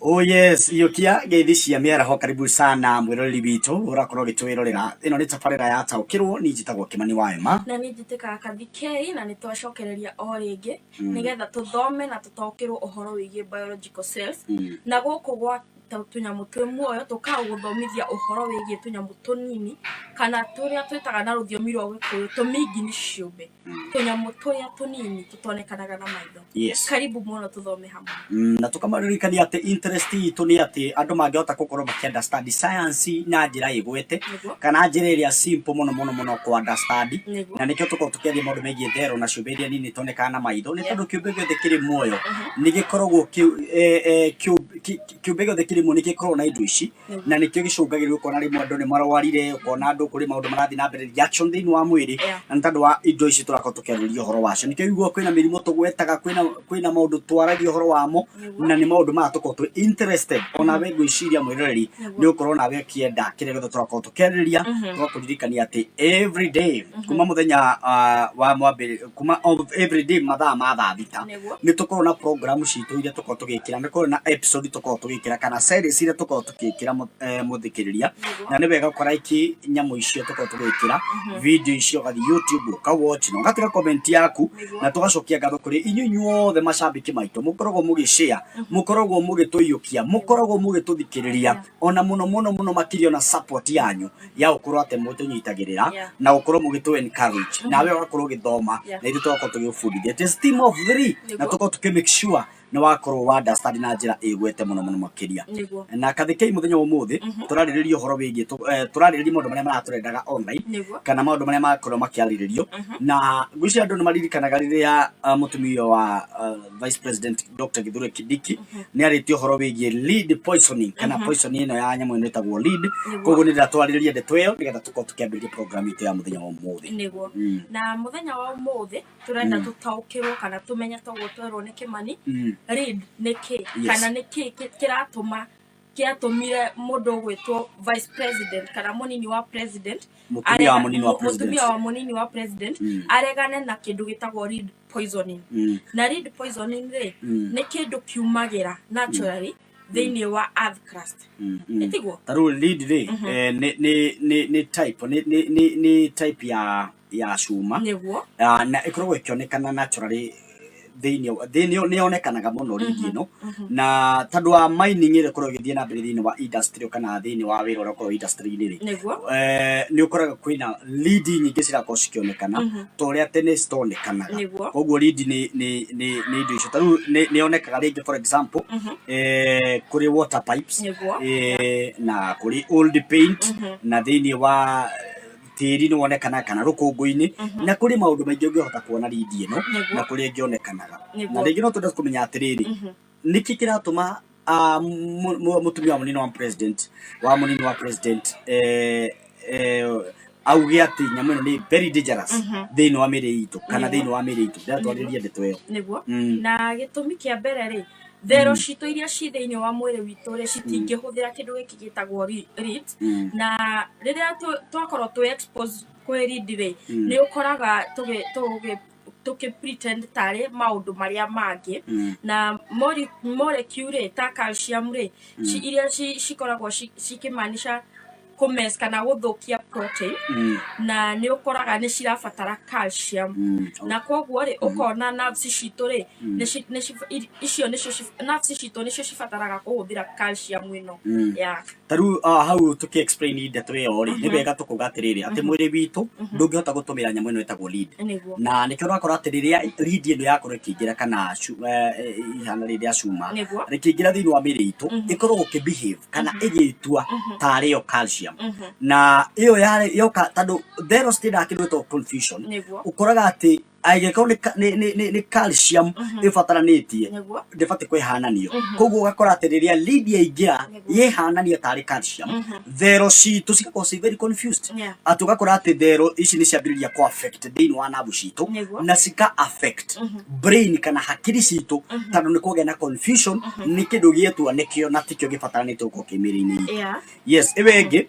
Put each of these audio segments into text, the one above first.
Oh yes, Yokia geithia miaraho karibu sana mwirori witu urakorwo gitwirorera ino ni tabarira ya taukirwo ni njitagwo Kimani wa Ema na ni njitikaga Kathikei na ni twacokereria o ringi nigetha tuthome na tutaukirwo uhoro wigie biological cells na guku gwa tunyamu twi muoyo tukaguthomithia uhoro wigie tunyamu tunini kana turia twitaga na ruthiomi rwa Gikuyu tumingi ni ciumbe tunyamu turia tunini tutonekanaga na maitho. Yes. Karibu muno tuthome hamwe. Na tukamarikania ati interest itu ni ati andu mangihota gukorwo understand science na njira igwete kana njira iria simple muno ku understand na nikio tukorwo tukiaria maundu megie thero na ciumbe iria nini tonekana na maitho ni tondu kiumbe giothe kiri muoyo ni gikoragwo kiumbe giothe kiri muoyo ni gikoragwo na indo ici na nikio gicungagirirwo kuona rimwe andu ni marwarire ukona andu kuri maundu marathi na mbere reaction thiini wa mwiri na tondu wa indo ici turakorwo tukiariria uhoro wacio nikio igua kwina mirimo tugwetaga kwina maundu twaragia uhoro wamo na ni maundu ma tukorwo twi interested ona we gwiciria mwiroreri ni ukorwo na we kienda kire githo turakorwo tukiariria tugakuririkania ati every day kuma muthenya wa mwambire kuma every day mathaa ma thaa thita ni tukorwo na program citu iria tukorwo tugikira ni tukorwo na episode tukorwo tugikira kana series iria tukorwo tugikira muthikiriria na ni wega ukora iki nyamu icio tukorwo tugikira video icio gathi YouTube ka watch no gatiga comment yaku na tugacokia ngatho kuri inyuothe macambiki maitu mukoragwo mugishare mukoragwo mugituiyukia mukoragwo mugituthikiriria ona muno makirio na support yanyu ya ukorwo ate mutunyitagirira na ukorwo mugitu encourage nawe ugakorwo githoma na ithu tugakorwo tugifundithia it is team of 3 na tugakorwo tukimake sure na wakorwo wa understand na njira igwete muno makiria na Kathikei muthenya umuthi turariririo horo wigie turariririo maundu maria maraturendaga online kana maundu maria makorwo makiariririo na gwici andu ni maririkanaga riria mutumia wa Vice President Dr. Kithure Kindiki ni aritio horo wigie lead poisoning kana poisoning ino ya nyamu inetagwo lead koguo ni ndatwaririria ndeto iyo nigetha tukorwo tukiambiriria program itu ya muthenya wa umuthi na muthenya wa umuthi turenda tutaukirwo kana tumenya togwo twerwo ni Kimani lead niki kana niki kiratumire mundu gwitwo vice president kana munini wa president mutumia wa munini wa president aregane na kindu gitagwo lead poisoning na lead poisoning ni kindu kiumagira naturally thiini wa earth crust itigo taru lead ni type ni type ya cuma na ikoragwo ikionekana naturally thiini ni onekanaga muno rigi no na tondu wa mining ile korwo githie na mbere thiini wa industry kana thiini wa wira ura korwo industry ni ni ukoraga kwina lead nyingi cirakorwo cikionekana toria tene citonekanaga koguo lead ni indo icio taru ni onekaga ringi for example kuri water pipes na kuri old paint na thiini wa tiri ni wonekana kana rukungu-ini na kuri maundu maingi ungihota kuona lead ino na kuri ingionekanaga na ringi no tundu kumenya atiriri niki kiratuma mutumia munini wa president auge ati nyamu ino ni very dangerous thiini wa miri itu kana thiini wa miri itu ndatwariria ndeto iyo na gitumi kia mbere thero citu iria ci thiini wa mwiri witu ri citingihuthira kindu giki gitagwo lead na riria twakorwo tu expose kwi lead ni ukoraga tuki pretend tari maundu maria mangi na molecule ta calcium iria cikoragwo cikimaanisha kumes kana guthukia protein na ni ukoraga ni cirabatara calcium na koguo ukona nerves citu icio nerves citu nicio cibataraga kuhuthira calcium ino taru hau tuki explain ndeto iyo ni wega tukuga atiriri ati mwiri witu ndungihota gutumira nyamu ino etagwo lead na nikio urakora atiriria lead ino yakorwo ikiingira kana ihana riria cuma rikiingira thiini wa miri itu ikoragwo kibehave kana igitua tario calcium na iyo yale yoka tando thero stina kindu confusion ukoraga ati aigeko ni calcium ifataranitie ndifate kwihananio koguo ugakora ati riria lead yaingira yihanania tari calcium thero citu cigakwo ci very confused ati ugakora ati thero ici ni ciambiriria ku affect thiini wa nerve citu na cika affect brain kana hakiri citu tando ni kugia na confusion ni kindu gietwa nikio na tikio gifataranite uko kimiri-ini yes ewengi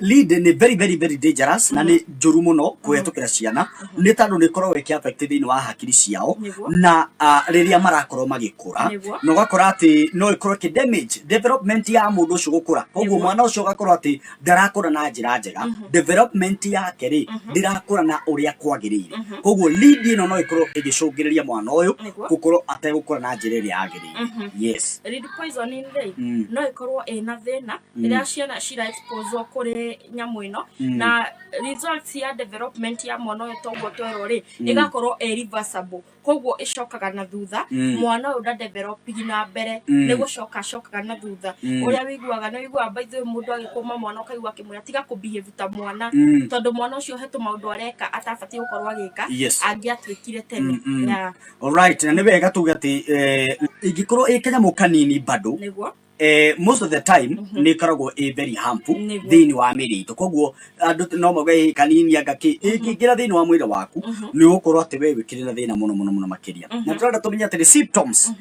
lead ni very dangerous na ni njuru muno kuhetukira ciana ni tando ni korwo ki affected in wa hakiri ciao na riria marakorwo magikura no gakora ati no ikorwo ki damage development ya mundu ucio gukura koguo mwana ucio gakorwo ati ndarakura na njira njega development yake ri ndirakura na uria kwagirire koguo lead ino no ikorwo igicungiriria mwana uyu gukorwo ategukura na njira iria yagirire yes lead poisoning ri no ikorwo ina thina riria ciana cira expose kuri nyamu ino na results ya development ya mwana uyu toguo twero ri igakorwo irreversible koguo icokaga na thutha mwana uyu nda develop na mbere ni gucokaga na thutha uria wiguaga no wigua baithu mundu agikoma mwana ukaigua kimwe atiga ku behave ta mwana tondu mwana ucio hetu maundu areka atabati gukorwo agika angiatwikire tene all right na ni wega tuge ati ingikorwo ikenyamu kanini bado niguo most of the time ni karagwo very harmful thini wa miri itu koguo andu no moge kanini agaki ikingira thini wa mwiri waku ni ukorwo ati we wikirira thina muno makiria na turenda tuminya ati symptoms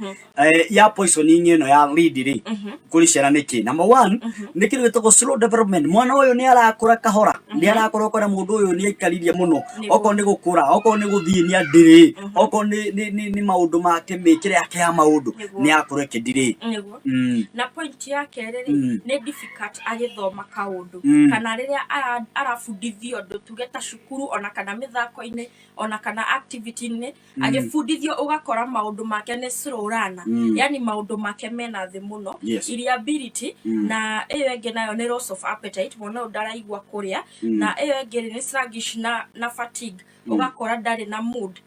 ya poisoning ino ya lead ri kuri ciana niki number 1 ni kindu gitagwo slow development mwana uyu ni arakura kahora ni arakura kora mundu uyu ni aikaririe muno oko ni gukura oko ni guthie ni andiri oko ni maundu make mikire yake ya maundu ni akure kidiri na point yake riri ni difficult agithoma kaundu kana riria arafundithio ndu tugeta shukuru ona kana mithako-ini ona kana activity-ini agifundithio ugakora maundu make ni slow rana yani maundu make mena thi muno irritability na iyo enge nayo ni loss of appetite mwana ndaraigwa kuria na iyo enge ni sluggish na fatigue ugakora ndari na mood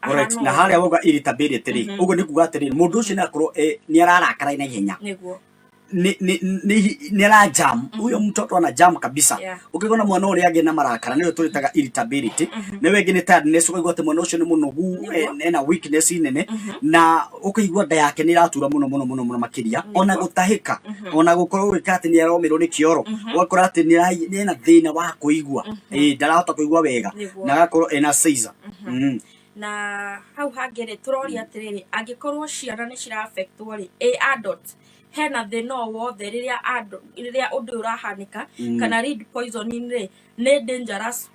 alright na haria woga irritability ri ugo ni kuga atiri mundu ucio na korwo ni ararakara ina ihenya niguo ni ara jam uyo mtoto ana jam kabisa ukigona mwana uri age na marakara niyo turitaga irritability ne wege ni tiredness ukigwa ati mwana ucio ni munogu ena weakness nene na ukigwa nda yake ni iratura muno makiria ona gutahika ona gukorwo wikati ni aromirwo ni kioro ugakora ati ni ena thina wa kuigwa ndarahota kuigwa wega na gakorwo ena seizure na hau hangere turori atiriri angikorwo ciana ni cira affectwo ri adult hena thina wothe riria undu urahanika kana lead poisoning ri ni dangerous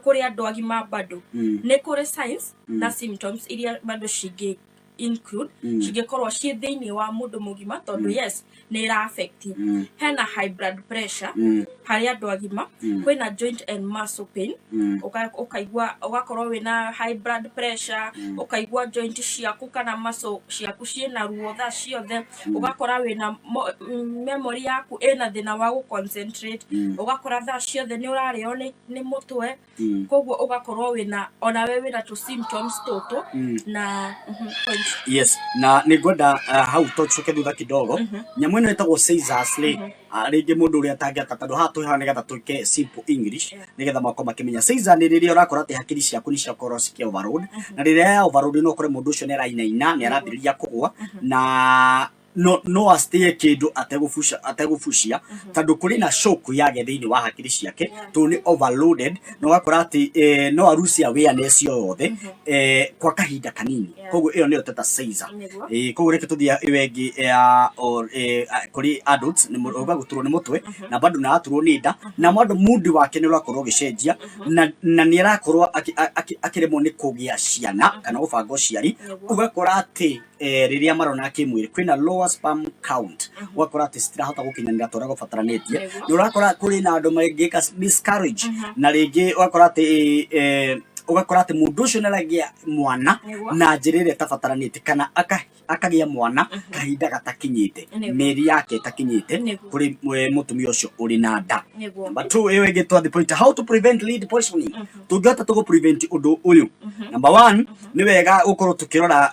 kuri andu agima bado ni kuri signs na symptoms iria bado shige include cigekorwo ci thiini wa mundu mugima tondu yes ni ira affect hena high blood pressure hari andu agima kwina joint and muscle pain ukaigwa ugakorwo wina high blood pressure ukaigwa joint ciaku kana muscle ciaku ciena ruo tha ciothe ugakora wina memory yaku ena thina wa gu concentrate ugakora tha ciothe ni urario ni mutwe koguo ugakorwo wina ona we wina tu symptoms toto na yes na nigwenda hau tochoke thutha kidogo nyamu ino etagwo seizures ri ringi mundu uria tangiaka tondu hatu ha nigetha tuike simple english nigetha mako makimenya seizure ni riria urakora ati hakiri ciaku ni ciakorwo cikia overload na riria overload no kore mundu ucio ni arainaina ni arambiriria kugwa na no astie kindu ategufucia tondu kuri na shock yage thiini wa hakiri ciake tu ni overloaded no gakora ati no arusi awareness yothe kwa kahinda kanini koguo iyo niyo teta seizure koguo reke tuthia iwengi kuri adults ni muruga guturwo ni mutwe na bado na aturwo ni nda na mwandu mood wake ni urakorwo gicenjia na ni arakorwo akiremwo ni kugia ciana kana gubanga uciari ugakora ati riria marona kimwiri kwina lower sperm count wakora ati citirahota gukinyanira tora gufataranetie ni urakora kuri na andu magika miscarriage na ringi wakora ati ugakora ati mundu ucio naragia mwana na njirire tafataranetie kana akagia mwana kahinda gatakinyite meri yake takinyite kuri mutumia ucio uri na nda number 2 ewe getwa the point how to prevent lead poisoning tugata tugo prevent undu uyu number 1 ni wega ukorwo tukirora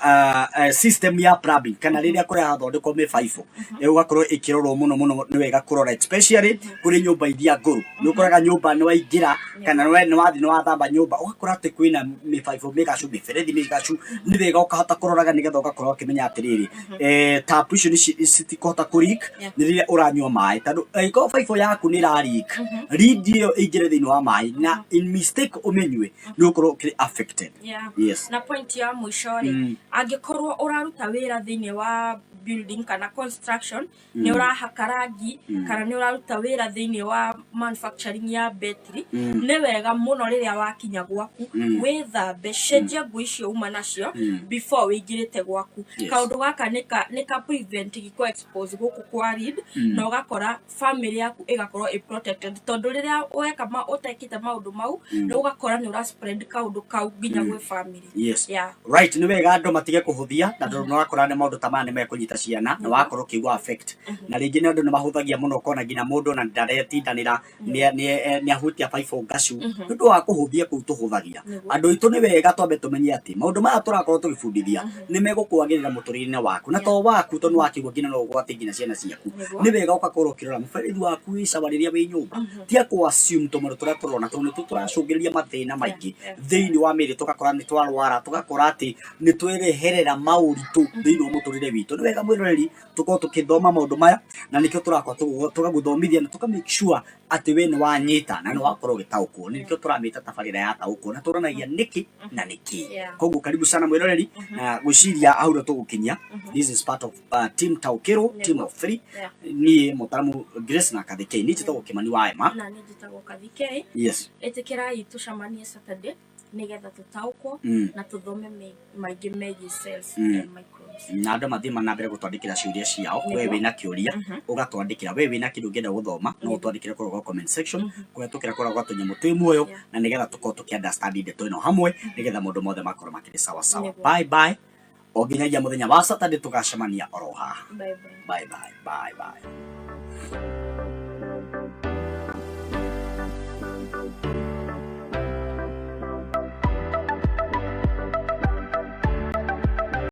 system ya plumbing kana riria kuri hathondekwo mibaibũ ugakorwo ikirorwo muno ni wega kurora especially kuri nyumba iria nguru ni ukoraga nyumba ni waingira kana we ni wathi ni wathamba nyumba ugakora ati kwina mibaibũ migacu miberethi migacu ni wega ukahota kuroraga nigetha ugakorwo ukimenya atiriri tap icio ni citikota kurik ni riria uranyua mai tondu iko baibũ yaku ni rarik lead iyo ingire thiini wa mai na in mistake umenywe ni ukorwo ukiri affected yes na point ya mwisho ri angikorwo uraruta wira thiini wa building kana construction ni urahaka rangi kana ni uraruta wira thiini wa manufacturing ya battery ni wega muno riria wakinya gwaku withambe cenjia nguo icio uma nacio before wĩingĩrĩte gwaku. Kaũndũ gaka nĩ prevent gĩko expose gũkũ kwa read na ũgakora family yaku ĩgakorwo protected tondũ rĩrĩa weka ũtekĩte maũndũ mau nĩ ũgakora nĩ spread kaũndũ kau nginya gwĩ family. Right, nĩ wega andũ matige kũhũthia na ndũ ũrakora nĩ maũndũ ta maya nĩ mekũnyita ciana na wakorwo kĩigua affect na rĩngĩ nĩ andũ nĩ mahũthagia mũno kona nginya mũndũ na ndaretindanĩra nĩ ahutia baibũ ngacu nĩ ũndũ wa kũhũthia kũu tũhũthagia. Andũ aitũ nĩ wega twambe tũmenye atĩ maũndũ maya tũrakorwo tũgĩbundithia nĩ megũkwagĩrĩra mũtũrĩre-inĩ waku na to waku tondũ wakĩigua nginya no ũgwate nginya ciana ciaku. Nĩ wega ũgakorwo ũkĩrora mũberethi waku wĩ sawa rĩrĩa wĩ nyũmba tia kũ assume tũmaũndũ tũrĩa tũrona tondũ nĩ tũracũngĩrĩria mathĩna maingĩ thĩinĩ wa mĩĩrĩ tũgakora nĩ twarwara tũgakora atĩ nĩ twereherera maũritũ thĩinĩ wa mũtũrĩre witũ. Nĩ wega mwĩroreri tũkorwo tũkĩthoma maũndũ maya na nĩkĩo tũrakorwo tũgagũthomithia na tũka make sure atĩ we nĩ wanyita na nĩ wakorwo ũgĩtaũkwo. Nĩkĩo tũramĩta tabarĩra ya taũkwo na tũranagia nĩkĩ na nĩkĩ. Koguo karibu sana mwĩroreri na gwĩciria hau nĩ tũgũkinyia. This is part of team Taũkĩrwo, team of 3. Niĩ mũtaramu Grace na Kathikei nĩ njĩtagwo Kĩmani wa Ema na nĩ njĩtagwo Kathikei. Ĩtĩkĩrai tũcemanie Saturday nĩgetha tũtaũkwo na tũthome maingĩ megiĩ cells and microbes. Na andũ mathiĩ na mbere gũtwandĩkĩra ciũria ciao. We wĩna kĩũria ũgatwandĩkĩra, we wĩna kĩndũ ũngĩenda gũthoma no ũtwandĩkĩre kũrĩa comment section kũhetũkĩra kũrĩa gwa tũnyamũ twĩ muoyo na nĩgetha tũkorwo tũkĩ-understand ndeto ĩno hamwe nĩgetha maũndũ mothe makorwo makĩrĩ sawa sawa. Bye bye. O nginyagia mũthenya wa Saturday tũgacemania oro haha. Bye bye.